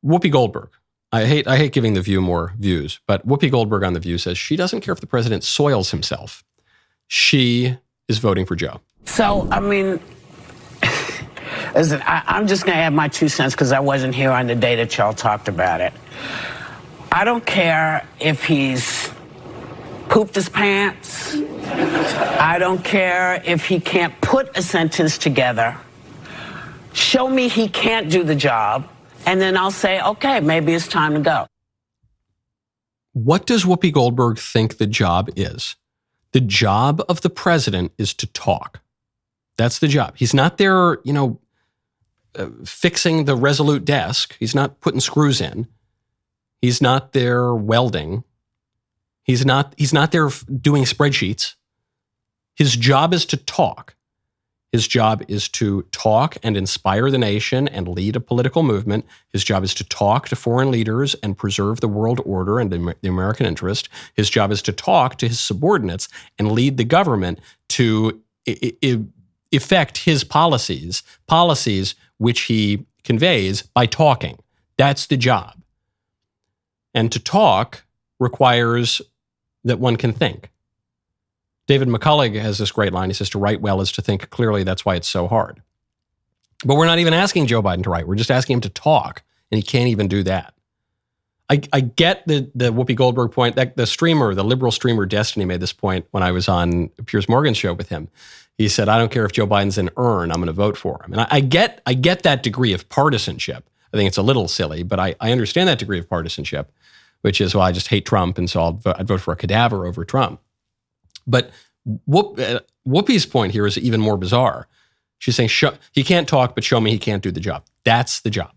Whoopi Goldberg. I hate giving The View more views, but Whoopi Goldberg on The View says she doesn't care if the president soils himself. She is voting for Joe. So, I mean, listen, I'm just going to add my 2 cents because I wasn't here on the day that y'all talked about it. I don't care if he's pooped his pants. I don't care if he can't put a sentence together. Show me he can't do the job, and then I'll say, okay, maybe it's time to go. What does Whoopi Goldberg think the job is? The job of the president is to talk. That's the job. He's not there, fixing the Resolute desk. He's not putting screws in. He's not there welding. He's not there doing spreadsheets. His job is to talk. His job is to talk and inspire the nation and lead a political movement. His job is to talk to foreign leaders and preserve the world order and the American interest. His job is to talk to his subordinates and lead the government to effect his policies which he conveys by talking. That's the job. And to talk requires that one can think. David McCullough has this great line. He says, to write well is to think clearly. That's why it's so hard. But we're not even asking Joe Biden to write. We're just asking him to talk, and he can't even do that. I get the Whoopi Goldberg point. That the liberal streamer Destiny made this point when I was on Piers Morgan's show with him. He said, I don't care if Joe Biden's an urn, I'm going to vote for him. And I get that degree of partisanship. I think it's a little silly, but I understand that degree of partisanship, which is, well, I just hate Trump, and so I'd vote for a cadaver over Trump. But Whoopi's point here is even more bizarre. She's saying, he can't talk, but show me he can't do the job. That's the job.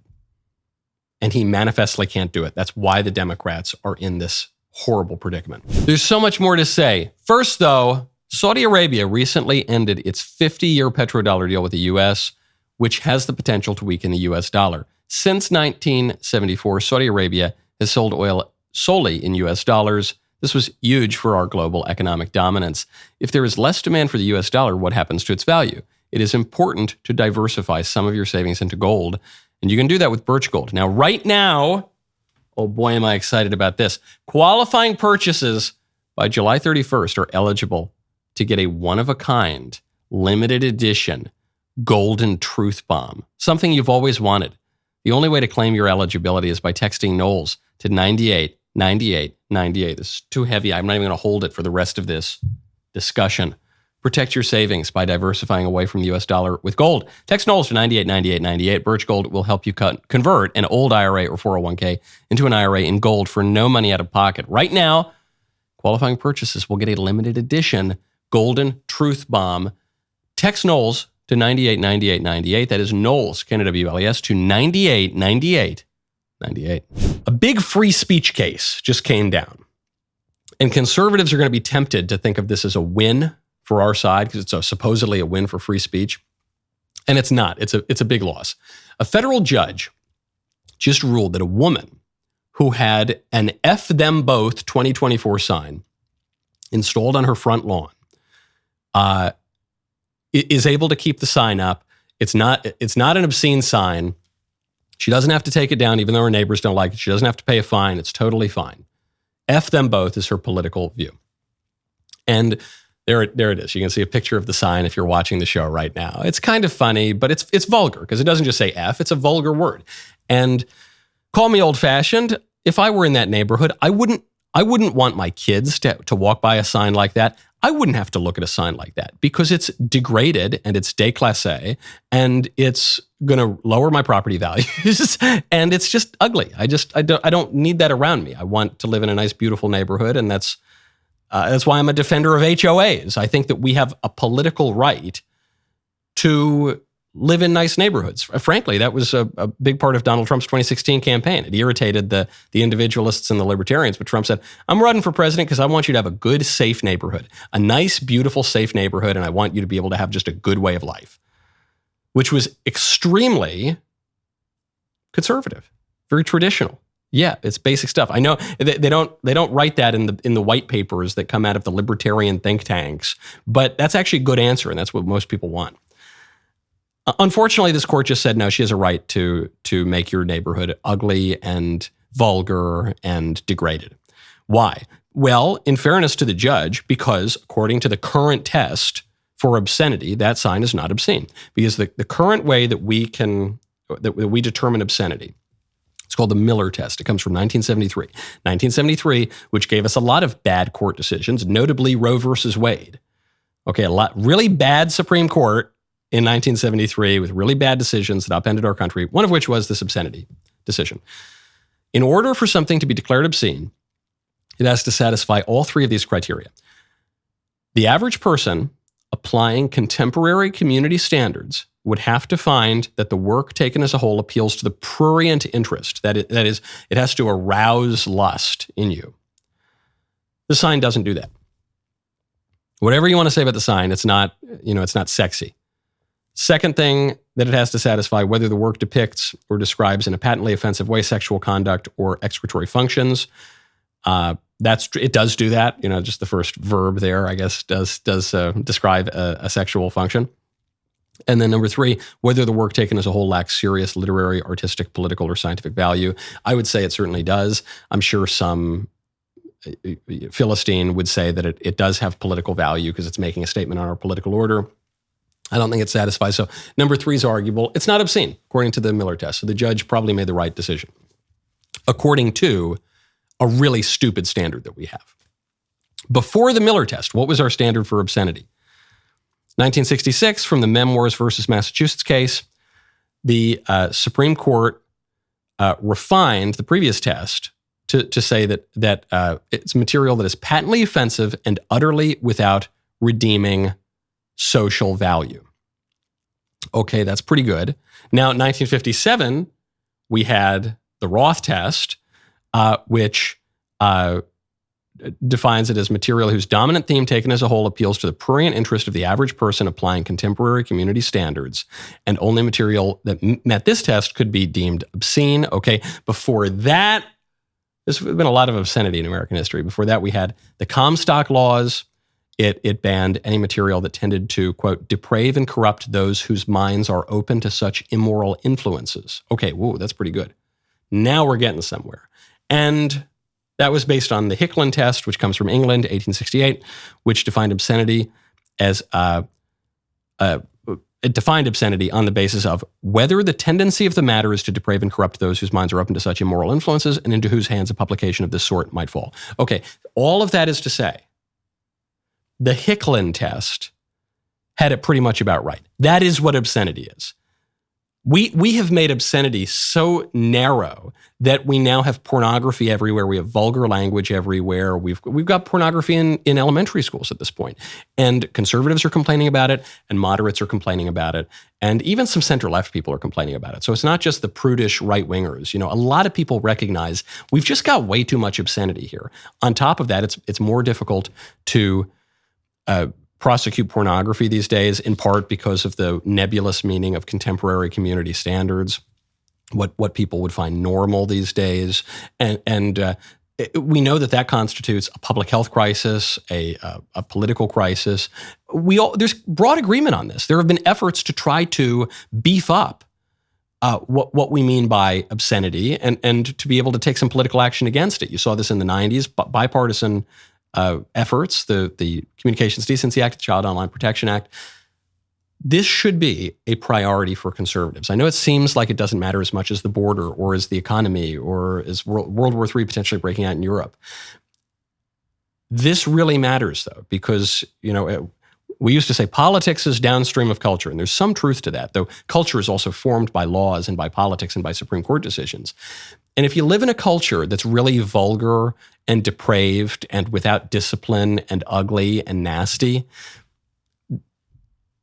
And he manifestly can't do it. That's why the Democrats are in this horrible predicament. There's so much more to say. First, though, Saudi Arabia recently ended its 50-year petrodollar deal with the U.S., which has the potential to weaken the U.S. dollar. Since 1974, Saudi Arabia has sold oil solely in U.S. dollars. This was huge for our global economic dominance. If there is less demand for the U.S. dollar, what happens to its value? It is important to diversify some of your savings into gold, and you can do that with Birch Gold. Now, right now, oh boy, am I excited about this. Qualifying purchases by July 31st are eligible to get a one-of-a-kind, limited edition golden truth bomb, something you've always wanted. The only way to claim your eligibility is by texting Knowles to 989898. This is too heavy. I'm not even going to hold it for the rest of this discussion. Protect your savings by diversifying away from the U.S. dollar with gold. Text Knowles to 989898. Birch Gold will help you convert an old IRA or 401k into an IRA in gold for no money out of pocket. Right now, qualifying purchases will get a limited edition golden truth bomb. Text Knowles to 989898. That is Knowles, Knowles, to 989898. A big free speech case just came down. And conservatives are going to be tempted to think of this as a win for our side because it's supposedly a win for free speech. And it's not. It's a big loss. A federal judge just ruled that a woman who had an F them both 2024 sign installed on her front lawn is able to keep the sign up. It's not an obscene sign. She doesn't have to take it down, even though her neighbors don't like it. She doesn't have to pay a fine. It's totally fine. F them both is her political view. And there it is. You can see a picture of the sign if you're watching the show right now. It's kind of funny, but it's vulgar because it doesn't just say F. It's a vulgar word. And call me old-fashioned. If I were in that neighborhood, I wouldn't want my kids to walk by a sign like that. I wouldn't have to look at a sign like that because it's degraded and it's déclassé and it's going to lower my property values and it's just ugly. I don't need that around me. I want to live in a nice, beautiful neighborhood, and that's why I'm a defender of HOAs. I think that we have a political right to live in nice neighborhoods. Frankly, that was a big part of Donald Trump's 2016 campaign. It irritated the individualists and the libertarians, but Trump said, I'm running for president because I want you to have a good, safe neighborhood, a nice, beautiful, safe neighborhood, and I want you to be able to have just a good way of life, which was extremely conservative, very traditional. Yeah, it's basic stuff. I know they don't write that in the white papers that come out of the libertarian think tanks, but that's actually a good answer, and that's what most people want. Unfortunately, this court just said, no, she has a right to make your neighborhood ugly and vulgar and degraded. Why? Well, in fairness to the judge, because according to the current test for obscenity, that sign is not obscene. Because the current way that we determine obscenity, it's called the Miller test. It comes from 1973. 1973, which gave us a lot of bad court decisions, notably Roe versus Wade. Okay, really bad Supreme Court in 1973 with really bad decisions that upended our country, one of which was this obscenity decision. In order for something to be declared obscene, it has to satisfy all three of these criteria. The average person applying contemporary community standards would have to find that the work taken as a whole appeals to the prurient interest. That is, it has to arouse lust in you. The sign doesn't do that. Whatever you want to say about the sign, it's not sexy. Second thing that it has to satisfy, whether the work depicts or describes in a patently offensive way sexual conduct or excretory functions. It does do that. Just the first verb there, I guess, does describe a sexual function. And then number three, whether the work taken as a whole lacks serious literary, artistic, political, or scientific value. I would say it certainly does. I'm sure some Philistine would say that it does have political value because it's making a statement on our political order. I don't think it satisfies. So number three is arguable. It's not obscene, according to the Miller test. So the judge probably made the right decision, according to a really stupid standard that we have. Before the Miller test, what was our standard for obscenity? 1966, from the Memoirs versus Massachusetts case, the Supreme Court refined the previous test to say that it's material that is patently offensive and utterly without redeeming social value. Okay, that's pretty good. Now, in 1957, we had the Roth test, which defines it as material whose dominant theme taken as a whole appeals to the prurient interest of the average person applying contemporary community standards, and only material that met this test could be deemed obscene. Okay, before that, there's been a lot of obscenity in American history. Before that, we had the Comstock laws. It banned any material that tended to, quote, deprave and corrupt those whose minds are open to such immoral influences. Okay, whoa, that's pretty good. Now we're getting somewhere. And that was based on the Hicklin test, which comes from England, 1868, which defined obscenity as it defined obscenity on the basis of whether the tendency of the matter is to deprave and corrupt those whose minds are open to such immoral influences and into whose hands a publication of this sort might fall. Okay, all of that is to say, the Hicklin test had it pretty much about right. That is what obscenity is. We have made obscenity so narrow that we now have pornography everywhere. We have vulgar language everywhere. We've got pornography in elementary schools at this point. And conservatives are complaining about it, and moderates are complaining about it, and even some center-left people are complaining about it. So it's not just the prudish right-wingers. A lot of people recognize we've just got way too much obscenity here. On top of that, it's more difficult to prosecute pornography these days, in part because of the nebulous meaning of contemporary community standards, what people would find normal these days. And we know that constitutes a public health crisis, a political crisis. There's broad agreement on this. There have been efforts to try to beef up what we mean by obscenity and to be able to take some political action against it. You saw this in the 90s, bipartisan efforts, the Communications Decency Act, the Child Online Protection Act. This should be a priority for conservatives. I know it seems like it doesn't matter as much as the border or as the economy or as World War III potentially breaking out in Europe. This really matters, though, because, we used to say politics is downstream of culture, and there's some truth to that, though culture is also formed by laws and by politics and by Supreme Court decisions. And if you live in a culture that's really vulgar and depraved and without discipline and ugly and nasty,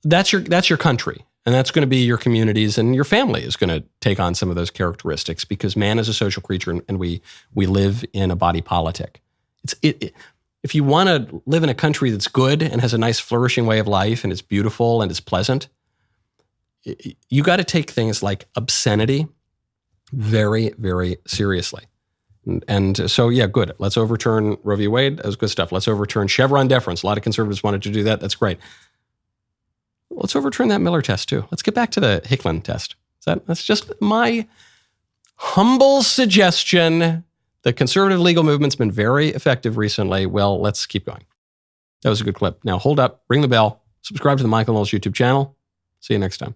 that's your country. And that's going to be your communities, and your family is going to take on some of those characteristics, because man is a social creature, and we live in a body politic. If you want to live in a country that's good and has a nice flourishing way of life and is beautiful and is pleasant, you got to take things like obscenity very, very seriously. And so, yeah, good. Let's overturn Roe v. Wade. That was good stuff. Let's overturn Chevron deference. A lot of conservatives wanted to do that. That's great. let's overturn that Miller test too. Let's get back to the Hicklin test. That's just my humble suggestion. The conservative legal movement's been very effective recently. Well, let's keep going. That was a good clip. Now hold up, ring the bell, subscribe to the Michael Knowles YouTube channel. See you next time.